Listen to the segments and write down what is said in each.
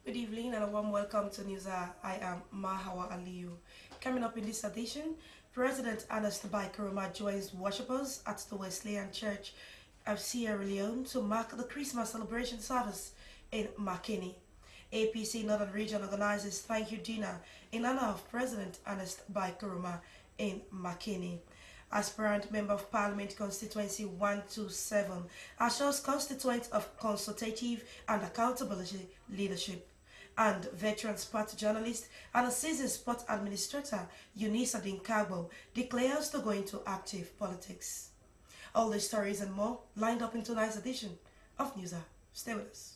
Good evening and a warm welcome to News Hour. I am Mahawa Aliyu. Coming up in this edition, President Ernest Bai Koroma joins worshippers at the Wesleyan Church of Sierra Leone to mark the Christmas celebration service in Makeni. APC Northern Region organizes thank you dinner in honor of President Ernest Bai Koroma in Makeni. Aspirant Member of Parliament Constituency 127 assures constituents of consultative and accountability leadership. And veteran sport journalist and a seasoned sport administrator Eunice Kagbo declares to go into active politics. All these stories and more lined up in tonight's edition of News Hour. Stay with us.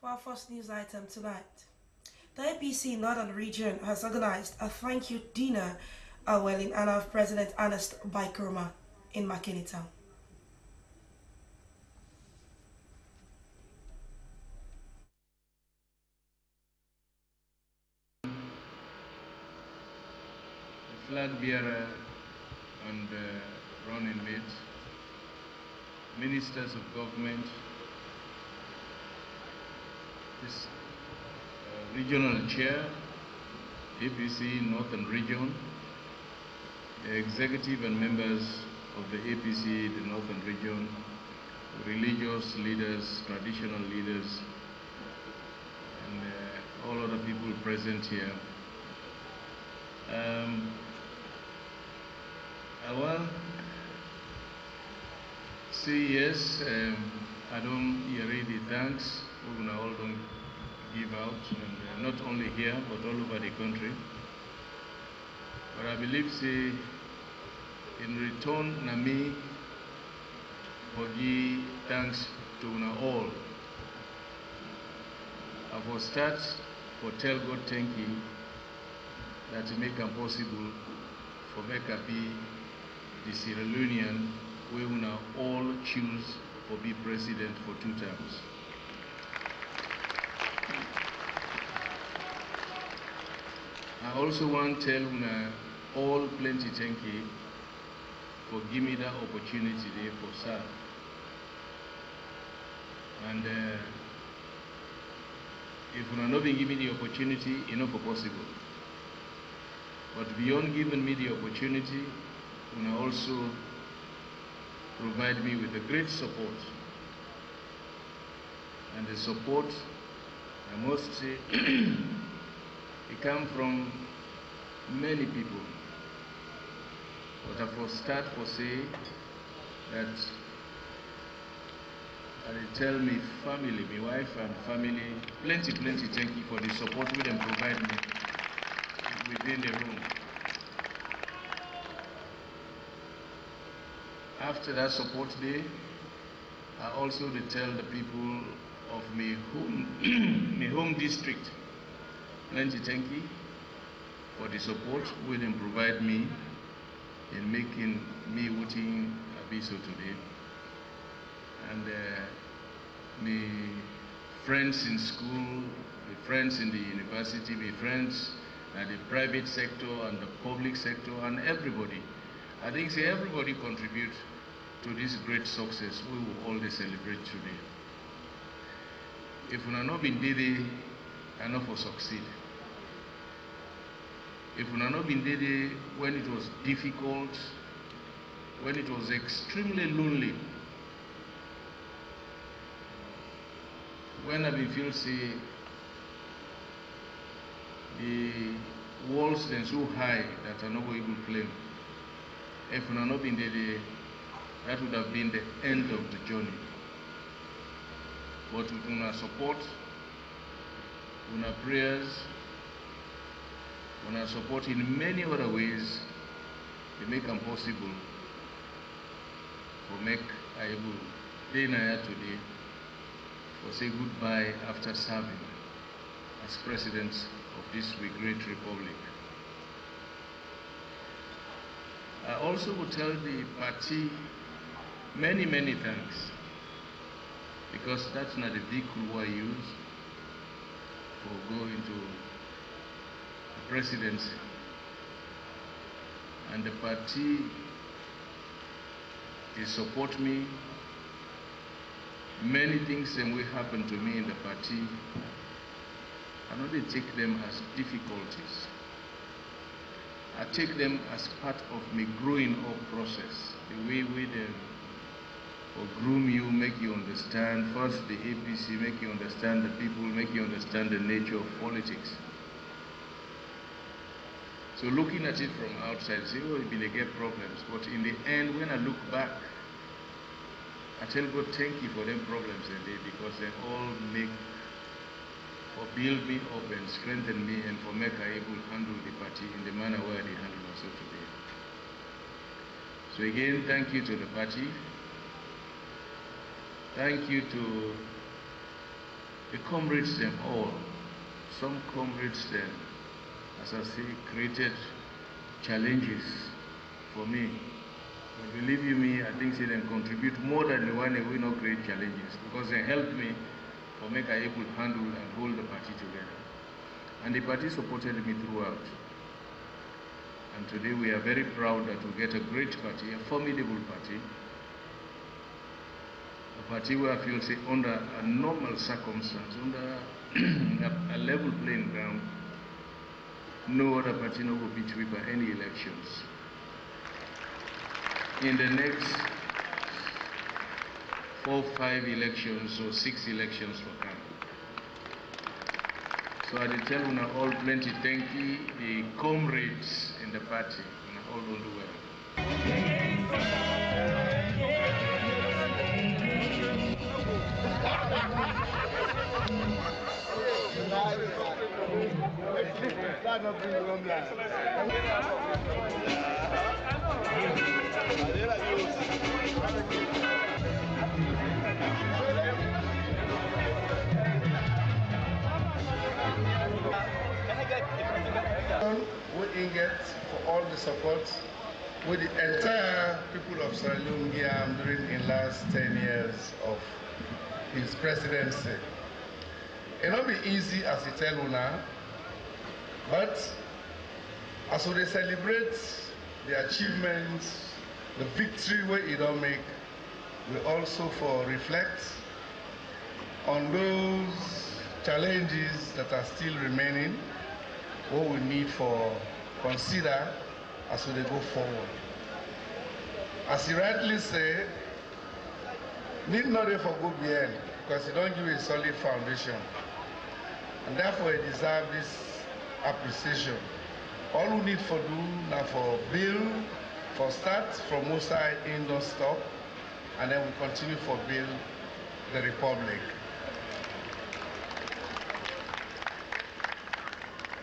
For our first news item tonight, the APC Northern Region has organized a thank you dinner in honor of President Ernest Bai Koroma in Makeni Town. The flag bearer and running mates, ministers of government, this regional chair, APC Northern Region, the executive and members of the APC, the Northern Region, religious leaders, traditional leaders, and all other people present here. I want to say yes, I don't hear the thanks, we all don't give out, and not only here, but all over the country. But I believe, say, in return, Nami, for give thanks to all. I will start for tell God thank you that make it possible for make be the Sierra Leonean we will all choose for be president for 2 terms. I also want to tell all plenty thank you for giving me that opportunity there for serve. And if you are not being given the opportunity, enough possible. But beyond giving me the opportunity, you also provide me with a great support. And the support, I must say, it comes from many people. But I will start for say that I tell me family, my wife and family, plenty thank you for the support we them provide me within the room. After that support day, I also tell the people of my home district, plenty thank you for the support we them provide me in making me voting Abiso today. And my friends in school, my friends in the university, my friends at the private sector and the public sector, and everybody. I think say everybody contribute to this great success we will all celebrate today. If we have not been there, enough will succeed. If we have not been there when it was difficult, when it was extremely lonely, when I feel say the walls are so high that I not able to climb. If we had not been there, that would have been the end of the journey. But with our support, una prayers, una support in many other ways, they make them possible for make able day na today for say goodbye after serving as president of this great republic. I also would tell the party many thanks, because that's not the vehicle I use to go into the presidency. And the party, they support me. Many things that will happen to me in the party, I know they take them as difficulties. I take them as part of my growing up process. The way we them or groom you, make you understand, first the APC, make you understand the people, make you understand the nature of politics. So looking at it from outside, say, oh, they get problems. But in the end, when I look back, I tell God, thank you for them problems indeed, because they all make or build me up and strengthen me, and for make I able to handle the party in the manner where they handle also today. So again, thank you to the party. Thank you to the comrades them all. Some comrades them, as I say, created challenges for me. But believe you me, I think they can contribute more than the one that will not create challenges, because they helped me for make I able to handle and hold the party together. And the party supported me throughout. And today we are very proud that we get a great party, a formidable party, a party where I feel say under a normal circumstance, under a level playing ground, no other party no will beat we by any elections. In the next 4, 5 elections or 6 elections for come. So I tell you all plenty thank you, the comrades in the party, and all don't do well. We get for all the support with the entire people of Sierra Leone during the last 10 years of his presidency. It will not be easy as he tell you now, but as we celebrate the achievements, the victory where he don't make, we also for reflect on those challenges that are still remaining, what we need for consider as we go forward. As he rightly said, need not for good behind, because he don't give a solid foundation. And therefore he deserves this appreciation. All we need for do now for build, for start from outside in don't stop, and then we continue for build the republic.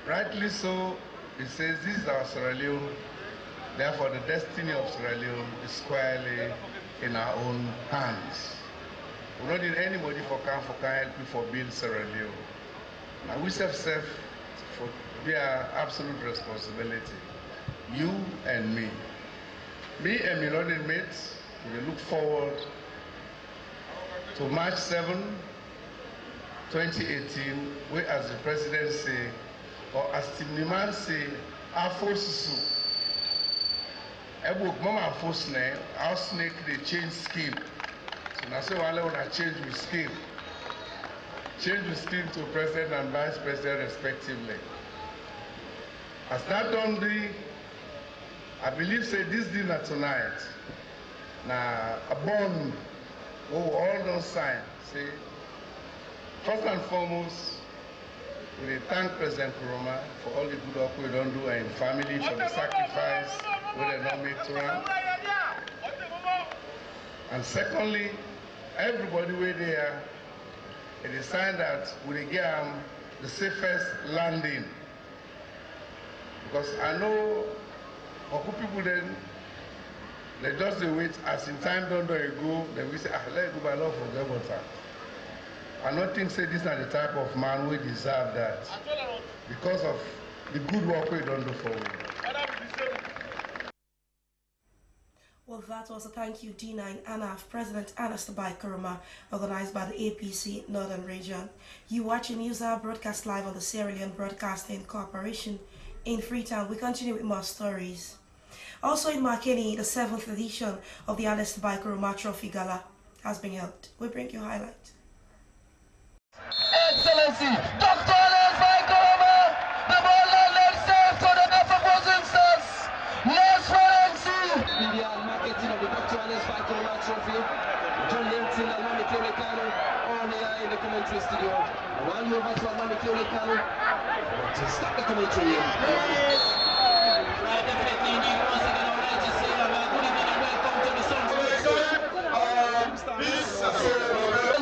Rightly so, it says this is our Sierra Leone, therefore the destiny of Sierra Leone is squarely in our own hands. We don't need anybody for can help you for build Sierra Leone. And we self for their absolute responsibility, you and me. Me and my running mates, we look forward to March 7, 2018, where as the president say, or as Timniman say, our forces, Ebuk Mama Fosne, our snake they change scheme. So now say one level change with scheme. Change the scheme to president and vice president respectively. As that done be, I believe say this dinner tonight, now a bond, all those signs, say, first and foremost, we thank President Nkrumah for all the good work we don't do and family for the sacrifice we did not make to him. And secondly, everybody were there, it is signed that we give him the safest landing. Because I know Oku people then, they just wait as in time don't go, then we say, let go by love for the water. I don't think say this is the type of man we deserve that because of the good work we don't do for we. Well, that was a thank you, Dina and ANAF, President Anas Tabai Kuruma, organized by the APC Northern Region. You watching Newshour broadcast live on the Sierra Leone Broadcasting Corporation in Freetown. We continue with more stories. Also in Makeni, the 7th edition of the Anas Tabai Kuruma Trophy Gala has been held. We bring you highlights. Excellency, Dr. Anas Tabai Kuruma, the ball landed safe for the opposing stars. Next Excellency. Marketing of the Dr. Anas Tabai Kuruma Trophy. John Linton and Mami Kiolekano on here in the commentary studio. While you over to Mami Kiolekano to start the commentary. Definitely need once again I would like to say that good evening and welcome to the Sons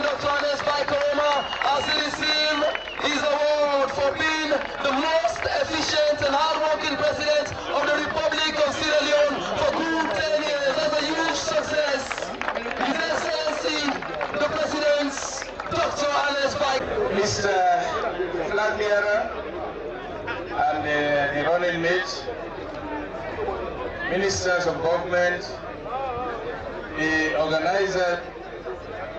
Dr. Anas Tabai Kuruma has received his award for being the most efficient and hard-working president of the Republic of Sierra Leone for good 10 years. That's a huge success. His Excellency, the President, Dr. Anas Tabai. Mr. Flag bearer and the running mate, ministers of government, the organizer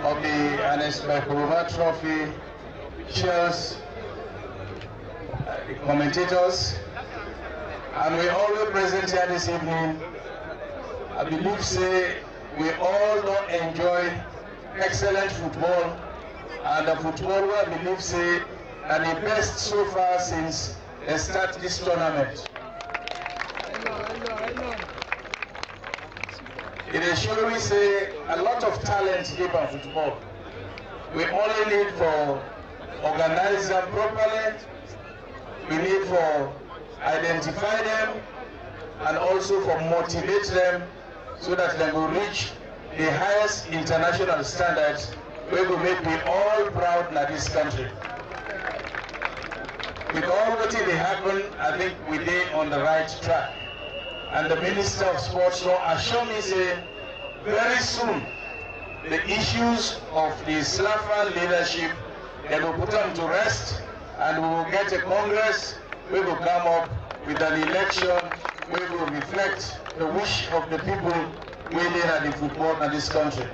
of the Anas Tabai Kuruma Trophy, chairs, the commentators, and we all were present here this evening. I believe say we all don't enjoy excellent football, and the football we believe say are the best so far since they start this tournament. It is sure we say a lot of talent here in football. We only need for organize them properly. We need for identify them and also for motivate them so that they will reach the highest international standards. We will make me all proud in this country. With all what will happen, I think we're on the right track. And the Minister of Sports now assure me say very soon the issues of the Slafan leadership, they will put them to rest, and we will get a Congress. We will come up with an election. We will reflect the wish of the people within the football in this country.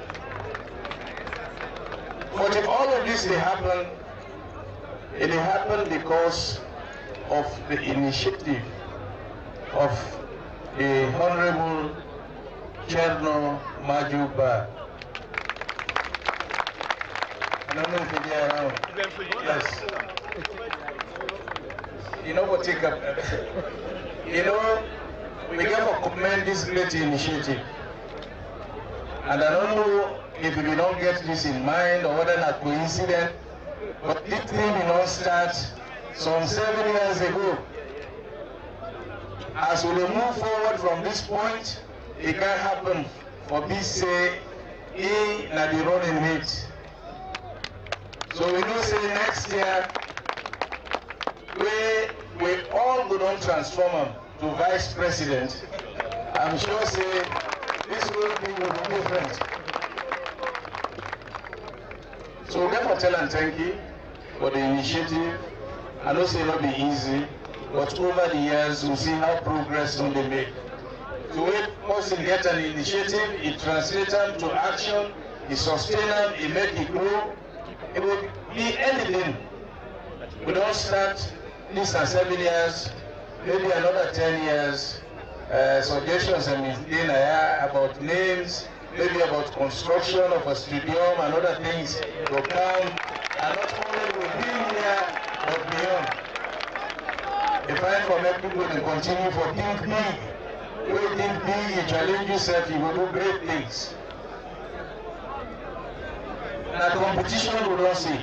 But if all of this will happen, it will happen because of the initiative of the Honorable Cherno Majuba. I don't know if you're around. Yes. You know what take up? You know, we have to commend this great initiative. And I don't know if we don't get this in mind or whether not coincidence, but this thing did not start some 7 years ago. As we move forward from this point, it can happen for this say in the running mate. So we know say next year we all go on transform him to vice president. I'm sure say this whole thing will be different. So we have to tell and thank you for the initiative. I know say it will be easy, but over the years we'll see how progress will be made. So when person get an initiative, it translates them to action, it sustains them, it makes it grow. It will be anything. We don't start this and 7 years, maybe another 10 years. Suggestions about names, maybe about construction of a stadium and other things will come, and not only within here, but beyond. If I for people to continue for think big, we think big, you challenge yourself, you will do great things. Now competition we don't see.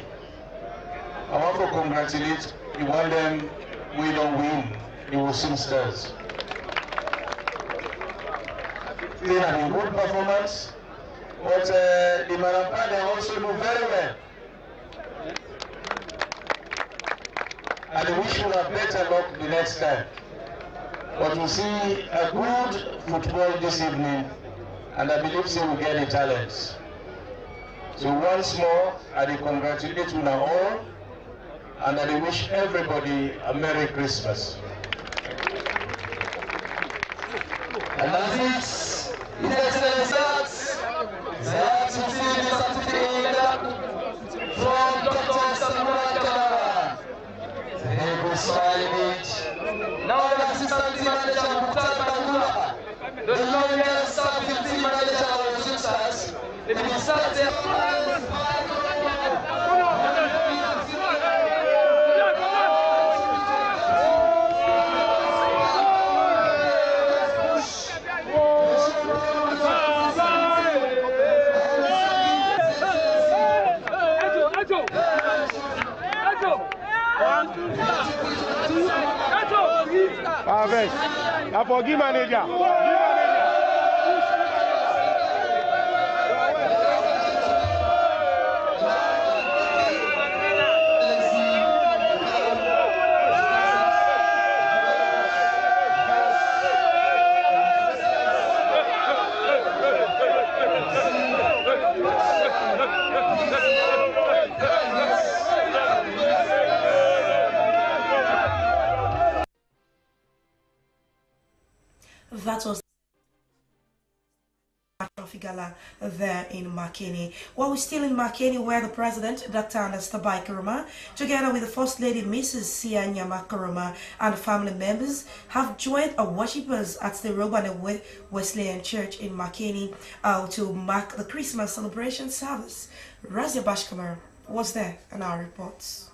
I want to congratulate you. Want them, we don't win. You will soon stars. They have a good performance, but the Marampa they also do very well. and I wish you a better luck the next time. But we see a good football this evening, and I believe so will get the talents. So once more, I congratulate you now all, and I wish everybody a Merry Christmas. And as His Excellency has received the certificate from Dr. Samurai Kamara. He will smile it. Now the assistant team manager Mukhtar Bangula, the longest serving team manager of the Sixers, it will start their Perfect. Now forgive manager. That was Trophy Gala there in Makeni. While we're still in Makeni, where the President, Dr. Anastabai Karuma, together with the First Lady, Mrs. Sia Nyama Karuma, and family members, have joined our worshippers at the Robane Wesleyan Church in Makeni to mark the Christmas celebration service. Razia Bashkamar was there in our reports.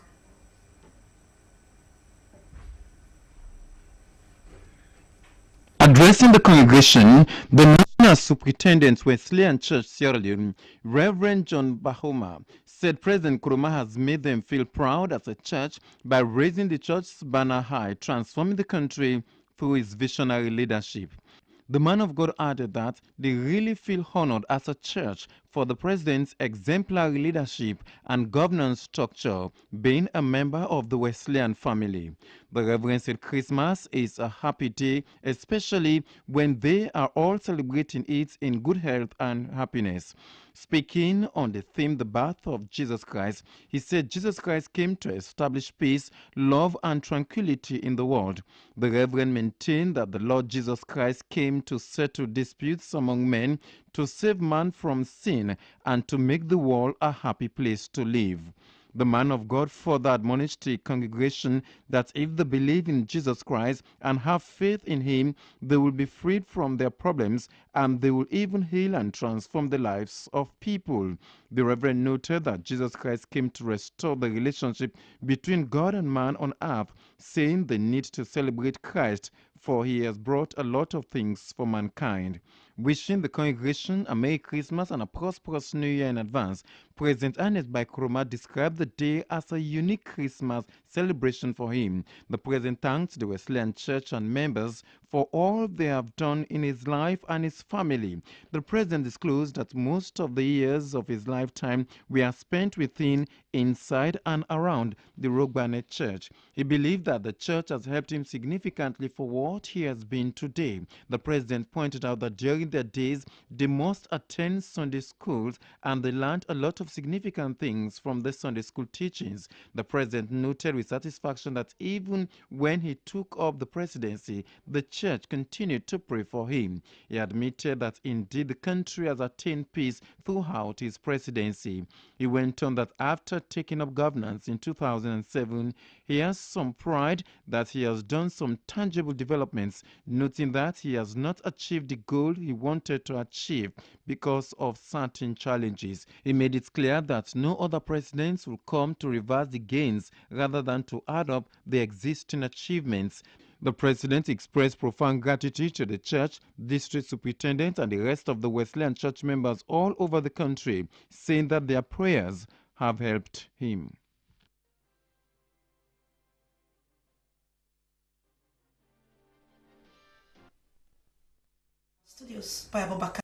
Addressing the congregation, the National Superintendent Wesleyan Church Sierra Leone, Reverend John Bahoma, said President Nkrumah has made them feel proud as a church by raising the church's banner high, transforming the country through his visionary leadership. The man of God added that they really feel honored as a church for the president's exemplary leadership and governance structure, being a member of the Wesleyan family. The Reverend said Christmas is a happy day, especially when they are all celebrating it in good health and happiness. Speaking on the theme, the birth of Jesus Christ, he said Jesus Christ came to establish peace, love, and tranquility in the world. The Reverend maintained that the Lord Jesus Christ came to settle disputes among men, to save man from sin, and to make the world a happy place to live. The man of God further admonished the congregation that if they believe in Jesus Christ and have faith in him, they will be freed from their problems and they will even heal and transform the lives of people. The Reverend noted that Jesus Christ came to restore the relationship between God and man on earth, saying they need to celebrate Christ, for he has brought a lot of things for mankind. Wishing the congregation a Merry Christmas and a prosperous New Year in advance, President Ernest Bai Koroma described the day as a unique Christmas celebration for him. The President thanked the Wesleyan Church and members for all they have done in his life and his family. The President disclosed that most of the years of his lifetime were spent within, inside, and around the Rogbane Church. He believed that the church has helped him significantly for what he has been today. The President pointed out that during their days, they must attend Sunday schools and they learned a lot of significant things from the Sunday school teachings. The President noted with satisfaction that even when he took up the presidency, the church continued to pray for him. He admitted that indeed the country has attained peace throughout his presidency. He went on that after taking up governance in 2007, he has some pride that he has done some tangible developments, noting that he has not achieved the goal he wanted to achieve because of certain challenges. He made it clear that no other presidents will come to reverse the gains rather than to add up the existing achievements. The President expressed profound gratitude to the church, district superintendent, and the rest of the Wesleyan church members all over the country, saying that their prayers have helped him. Studios by Abubakar.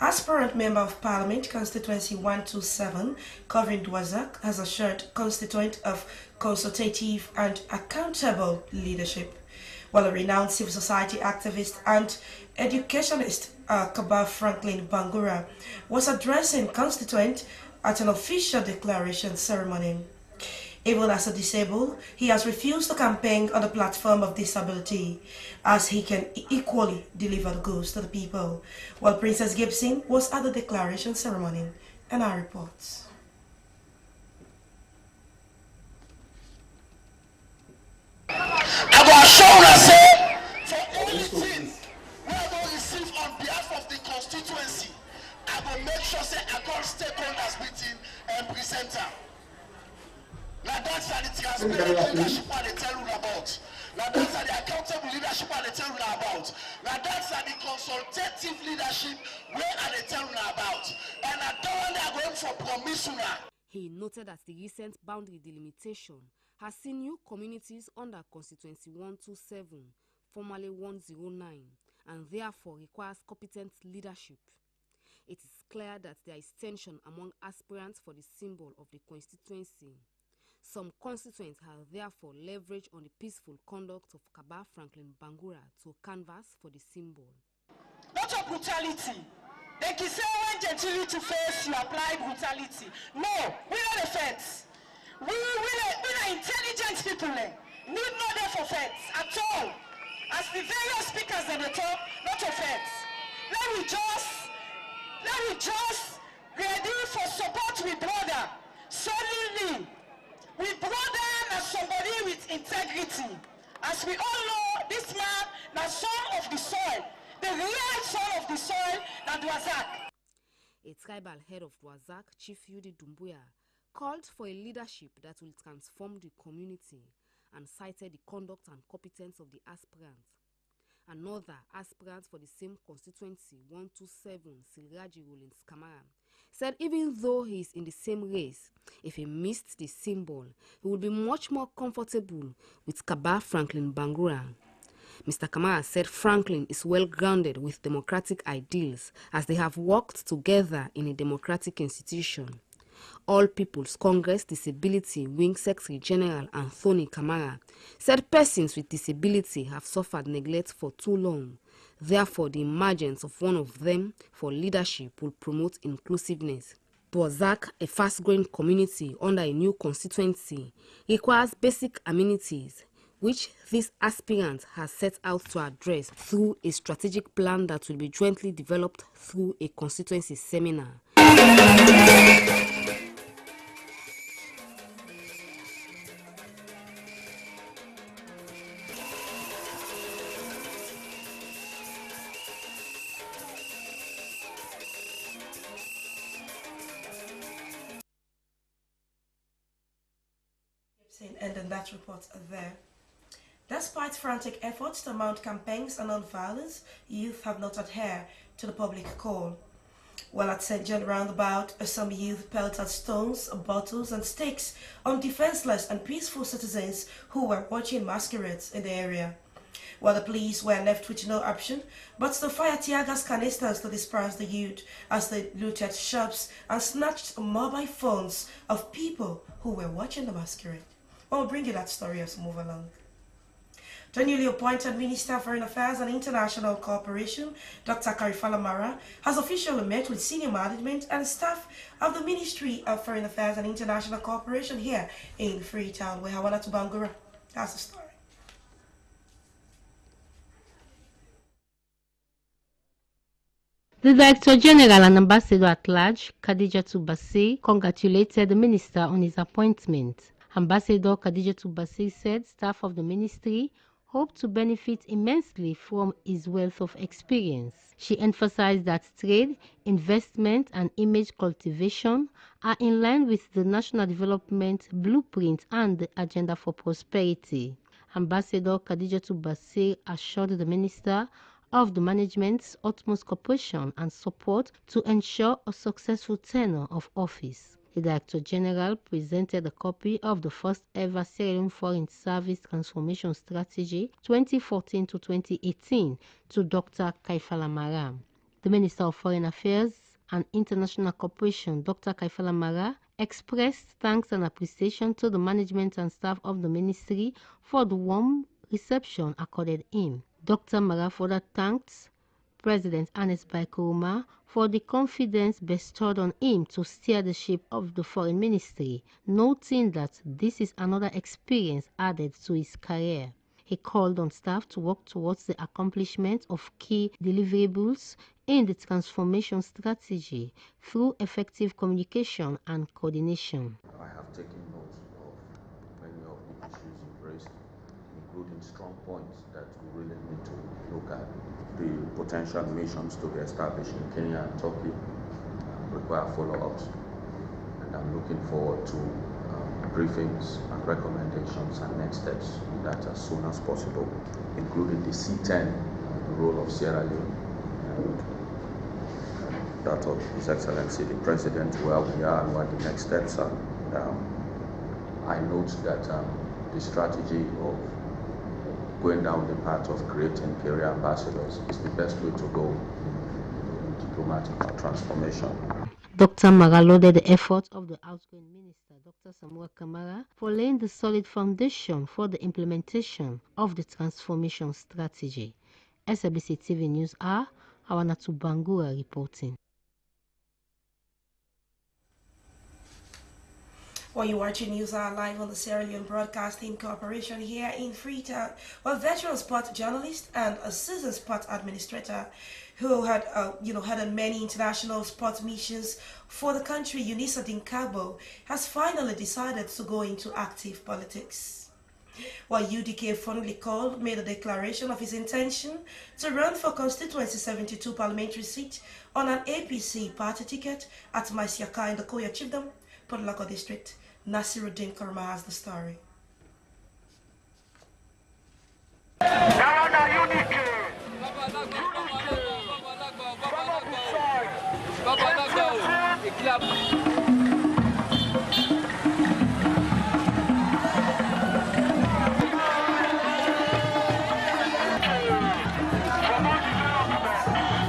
Aspirant Member of Parliament, Constituency 127, covering Dwazak, has assured constituent of consultative and accountable leadership, while a renowned civil society activist and educationist, Kaba Franklin Bangura, was addressing constituent at an official declaration ceremony. Even as a disabled, he has refused to campaign on the platform of disability, as he can equally deliver the goods to the people, while Princess Gibson was at the declaration ceremony. And our reports. Our assurance for anything we are going to receive on behalf of the constituency, I will make sure say I call stakeholders meeting and presenter. Now that's the transparent leadership what they tell you about. Now that's the accountable leadership what they tell you about. Now that's the consultative leadership where are they tell you about. And I don't they are going for promissory. He noted that the recent boundary delimitation has seen new communities under Constituency 127, formerly 109, and therefore requires competent leadership. It is clear that there is tension among aspirants for the symbol of the constituency. Some constituents have therefore leveraged on the peaceful conduct of Kaba Franklin Bangura to canvass for the symbol. Not of brutality. They can say when gentility face, you apply brutality. No, we don't offense. We are intelligent people. Need no death offense at all. As the various speakers that they talk, not offense. Let me just ready for support with brother. Suddenly, we brought them as somebody with integrity. As we all know, this man, the son of the soil, the real son of the soil, that Dwazak. A tribal head of Dwazak, Chief Yudi Dumbuya, called for a leadership that will transform the community and cited the conduct and competence of the aspirants. Another aspirant for the same constituency, 127, Silraji Rollins Kamara, said even though he is in the same race, if he missed the symbol, he would be much more comfortable with Kaba Franklin Bangura. Mr. Kamara said Franklin is well grounded with democratic ideals as they have worked together in a democratic institution. All People's Congress Disability Wing Secretary General Anthony Kamara said persons with disability have suffered neglect for too long. Therefore, the emergence of one of them for leadership will promote inclusiveness. Dwazak, a fast-growing community under a new constituency, requires basic amenities, which this aspirant has set out to address through a strategic plan that will be jointly developed through a constituency seminar. And then that report there. Despite frantic efforts to mount campaigns on non-violence, youth have not adhered to the public call. While at St. John roundabout, some youth pelted stones, bottles and sticks on defenseless and peaceful citizens who were watching masquerades in the area. While the police were left with no option but to fire tear gas canisters to disperse the youth as they looted shops and snatched mobile phones of people who were watching the masquerade. I'll bring you that story as we move along. The newly appointed Minister of Foreign Affairs and International Cooperation, Dr. Kaifala Mara, has officially met with senior management and staff of the Ministry of Foreign Affairs and International Cooperation here in Freetown, Wehawana to Bangura. That's the story. The Director General and Ambassador at Large, Khadijatu Basir, congratulated the Minister on his appointment. Ambassador Khadijatu Basir said staff of the ministry hope to benefit immensely from his wealth of experience. She emphasized that trade, investment and image cultivation are in line with the National Development Blueprint and the Agenda for Prosperity. Ambassador Khadijatu Basir assured the Minister of the management's utmost cooperation and support to ensure a successful tenure of office. The Director General presented a copy of the first ever Sierra Leone Foreign Service Transformation Strategy 2014 to 2018 to Dr. Kaifala Mara. The Minister of Foreign Affairs and International Cooperation, Dr. Kaifala Mara, expressed thanks and appreciation to the management and staff of the ministry for the warm reception accorded him. Dr. Mara further thanked President Ernest Bai Koroma for the confidence bestowed on him to steer the ship of the Foreign Ministry, noting that this is another experience added to his career. He called on staff to work towards the accomplishment of key deliverables in the transformation strategy through effective communication and coordination. I have taken note of many of the issues you've raised, including strong points that we really need to look at. The potential missions to be established in Kenya and Turkey require follow-ups, and I'm looking forward to briefings and recommendations and next steps that as soon as possible, including the C10, the role of Sierra Leone, and that of His Excellency the President, where we are and what the next steps are. I note that the strategy of going down the path of creating career ambassadors is the best way to go in diplomatic transformation. Dr. Mara lauded the efforts of the outgoing minister, Dr. Samura Kamara, for laying the solid foundation for the implementation of the transformation strategy. SABC TV News are Hawanatu Bangura reporting. While you're watching News Hour live on the Sierra Leone Broadcasting Corporation here in Freetown, well, veteran sport journalist and a seasoned sport administrator who had, had many international sports missions for the country, Eunice Adinkabo, has finally decided to go into active politics. While UDK formally made a declaration of his intention to run for constituency 72 parliamentary seat on an APC party ticket at Maisiaka in the Koya Chiefdom, Port Lagos District. Nasiruddin Karma has the story.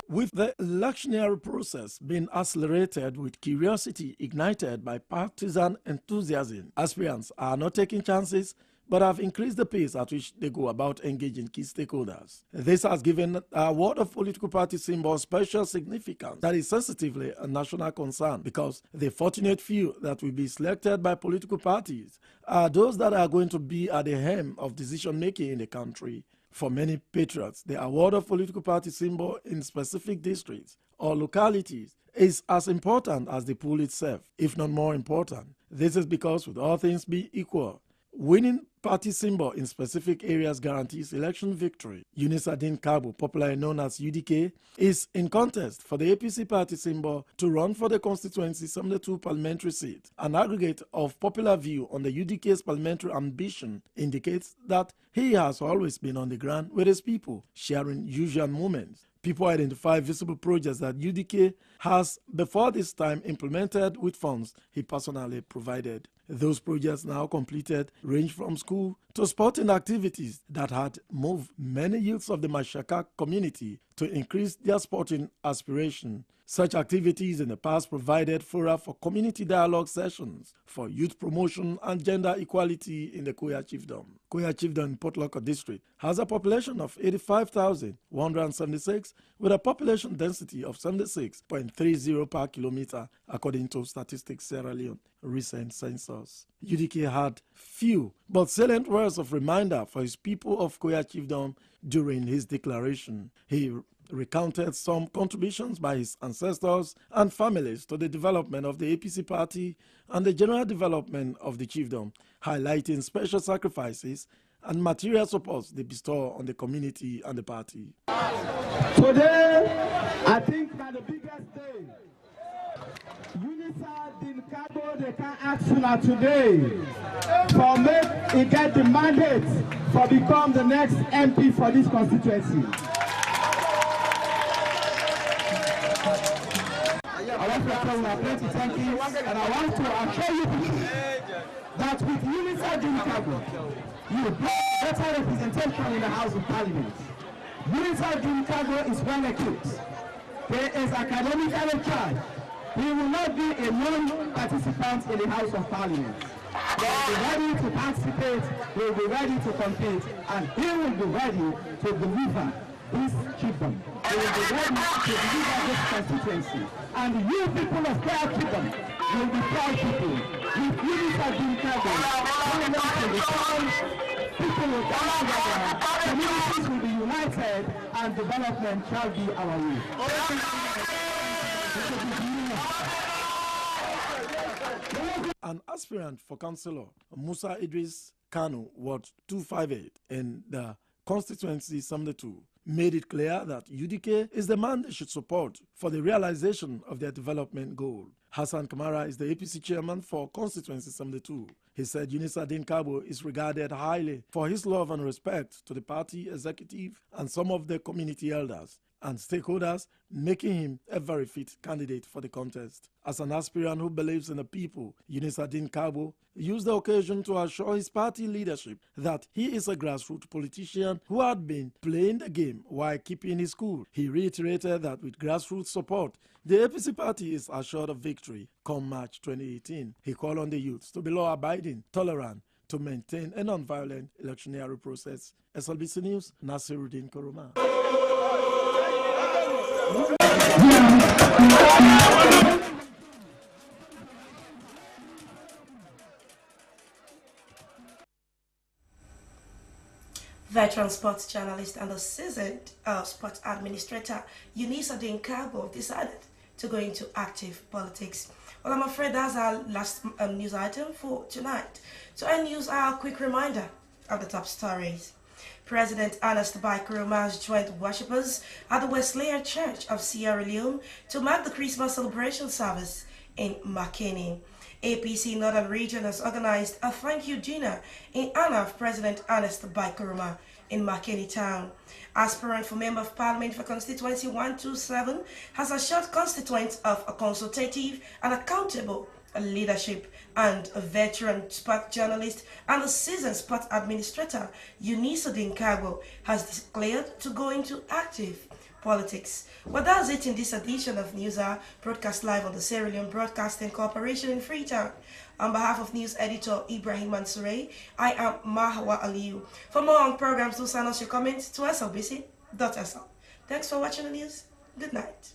With the electionary process being accelerated with curiosity ignited by partisan enthusiasm, aspirants are not taking chances but have increased the pace at which they go about engaging key stakeholders. This has given a word of political party symbol special significance that is sensitively a national concern, because the fortunate few that will be selected by political parties are those that are going to be at the helm of decision-making in the country. For many patriots, the award of political party symbol in specific districts or localities is as important as the poll itself, if not more important. This is because, with all things being equal, winning party symbol in specific areas guarantees election victory. Eunice Adinkabo, popularly known as UDK, is in contest for the APC party symbol to run for the constituency 72 parliamentary seat. An aggregate of popular view on the UDK's parliamentary ambition indicates that he has always been on the ground with his people, sharing usual moments. People identify visible projects that UDK has before this time implemented with funds he personally provided. Those projects now completed range from school to sporting activities that had moved many youths of the Mashaka community to increase their sporting aspiration. Such activities in the past provided fora for community dialogue sessions for youth promotion and gender equality in the Koya Chiefdom. Koya Chiefdom, Port Lagos District, has a population of 85,176 with a population density of 76.30 per kilometer, according to Statistics Sierra Leone recent census. UDK had few but salient words of reminder for his people of Koya Chiefdom during his declaration. He recounted some contributions by his ancestors and families to the development of the APC party and the general development of the chiefdom, highlighting special sacrifices and material supports they bestow on the community and the party. Today, I think that the biggest day, Unisa Dinkabo, they can ask you today for make it get the mandate for become the next MP for this constituency. I want to tell you plenty thank you, and I want to assure you that with Unisa Dinkabo, you bring better representation in the House of Parliament. Unisa Dinkabo is well equipped. He is academically charged. He will not be a non-participant in the House of Parliament. He will be ready to participate, he will be ready to compete, and he will be ready to deliver this chiefdom. He will be ready to deliver this constituency. And you people of Praia Kingdom will be proud people. With Unisa Dinkago, going out to the town, people will come together, communities will be united, and development shall be our way. An aspirant for councillor, Musa Idris Kanu, Ward 258 in the constituency 72, made it clear that UDK is the man they should support for the realization of their development goal. Hassan Kamara is the APC chairman for constituency 72. He said Unisa Dinkago is regarded highly for his love and respect to the party executive and some of the community elders and stakeholders, making him a very fit candidate for the contest. As an aspirant who believes in the people, Unisa Dinkago used the occasion to assure his party leadership that he is a grassroots politician who had been playing the game while keeping his cool. He reiterated that with grassroots support, the APC party is assured of victory come March 2018. He called on the youths to be law-abiding, tolerant, to maintain a non-violent electioneering process. SLBC News, Nasiruddin Koroma. Veteran sports journalist and a seasoned sports administrator, Unisa Dinkago, decided to go into active politics. Well, I'm afraid that's our last news item for tonight. To end news, our quick reminder of the top stories. President Ernest Bai Koroma has joined worshippers at the Wesleyan Church of Sierra Leone to mark the Christmas celebration service in Makeni. APC Northern Region has organized a thank you dinner in honor of President Ernest Bai Koroma in Makeni Town. Aspirant for Member of Parliament for Constituency 127 has assured constituents of a consultative and accountable leadership, and a veteran sport journalist and a seasoned sport administrator, Unisa Dinkago, has declared to go into active politics. Well, that's it in this edition of Newshour, broadcast live on the Sierra Leone Broadcasting Corporation in Freetown. On behalf of news editor Ibrahim Mansoure, I am Mahawa Aliyu. For more on programs, do send us your comments to slbc.sl. Thanks for watching the news. Good night.